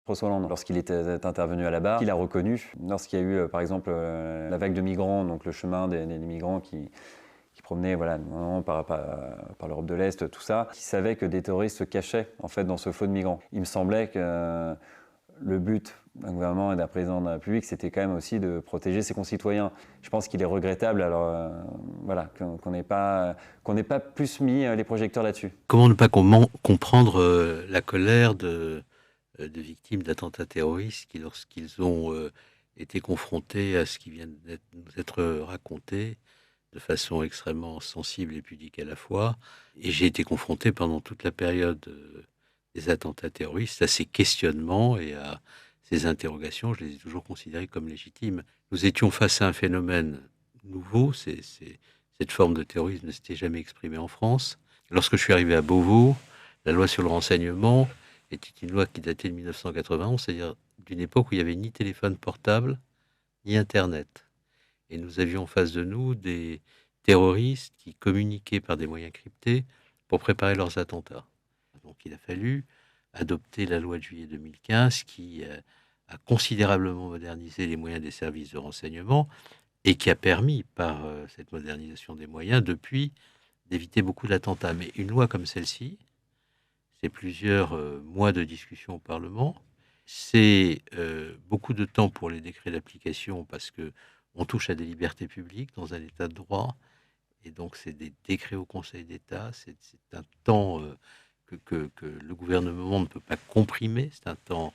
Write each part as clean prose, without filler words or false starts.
François Hollande, lorsqu'il était intervenu à la barre, il a reconnu, lorsqu'il y a eu, par exemple, la vague de migrants, donc le chemin des migrants qui promenaient voilà, par l'Europe de l'Est, tout ça, qui savaient que des terroristes se cachaient en fait, dans ce flot de migrants. Il me semblait que le but d'un gouvernement et d'un président de la République, c'était quand même aussi de protéger ses concitoyens. Je pense qu'il est regrettable voilà, qu'on n'ait pas plus mis les projecteurs là-dessus. Comment ne pas comprendre la colère de victimes d'attentats terroristes qui, lorsqu'ils ont été confrontés à ce qui vient de nous être raconté de façon extrêmement sensible et pudique à la fois, et j'ai été confronté pendant toute la période des attentats terroristes à ces questionnements et à ces interrogations, je les ai toujours considérées comme légitimes. Nous étions face à un phénomène nouveau, cette forme de terrorisme ne s'était jamais exprimée en France. Lorsque je suis arrivé à Beauvau, la loi sur le renseignement était une loi qui datait de 1991, c'est-à-dire d'une époque où il n'y avait ni téléphone portable, ni Internet. Et nous avions en face de nous des terroristes qui communiquaient par des moyens cryptés pour préparer leurs attentats. Donc il a fallu adopter la loi de juillet 2015 qui a considérablement modernisé les moyens des services de renseignement et qui a permis, par cette modernisation des moyens, depuis, d'éviter beaucoup d'attentats. Mais une loi comme celle-ci, c'est plusieurs mois de discussion au Parlement, c'est beaucoup de temps pour les décrets d'application parce que on touche à des libertés publiques dans un état de droit, et donc c'est des décrets au Conseil d'État, c'est un temps que le gouvernement ne peut pas comprimer, c'est un temps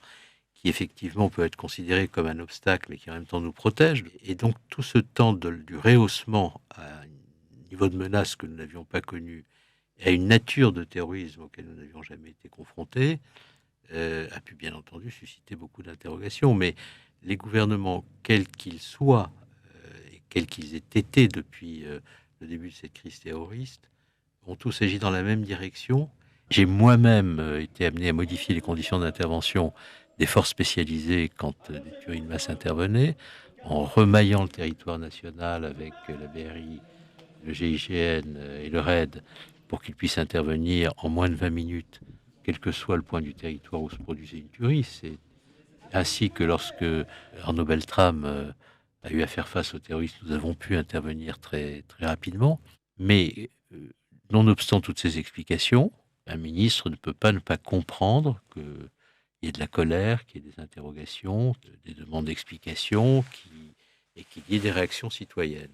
qui effectivement peut être considéré comme un obstacle, mais qui en même temps nous protège. Et donc tout ce temps du rehaussement à un niveau de menace que nous n'avions pas connu, et à une nature de terrorisme auquel nous n'avions jamais été confrontés, a pu bien entendu susciter beaucoup d'interrogations. Mais les gouvernements, quels qu'ils soient, et quels qu'ils aient été depuis le début de cette crise terroriste, ont tous agi dans la même direction. J'ai moi-même été amené à modifier les conditions d'intervention des forces spécialisées quand des tueries de masse intervenaient, en remaillant le territoire national avec la BRI, le GIGN et le RAID, pour qu'ils puissent intervenir en moins de 20 minutes, quel que soit le point du territoire où se produisait une tuerie. C'est ainsi que lorsque Arnaud Beltrame a eu à faire face aux terroristes, nous avons pu intervenir très, très rapidement. Mais nonobstant toutes ces explications, un ministre ne peut pas ne pas comprendre qu'il y ait de la colère, qu'il y ait des interrogations, des demandes d'explications et qu'il y ait des réactions citoyennes.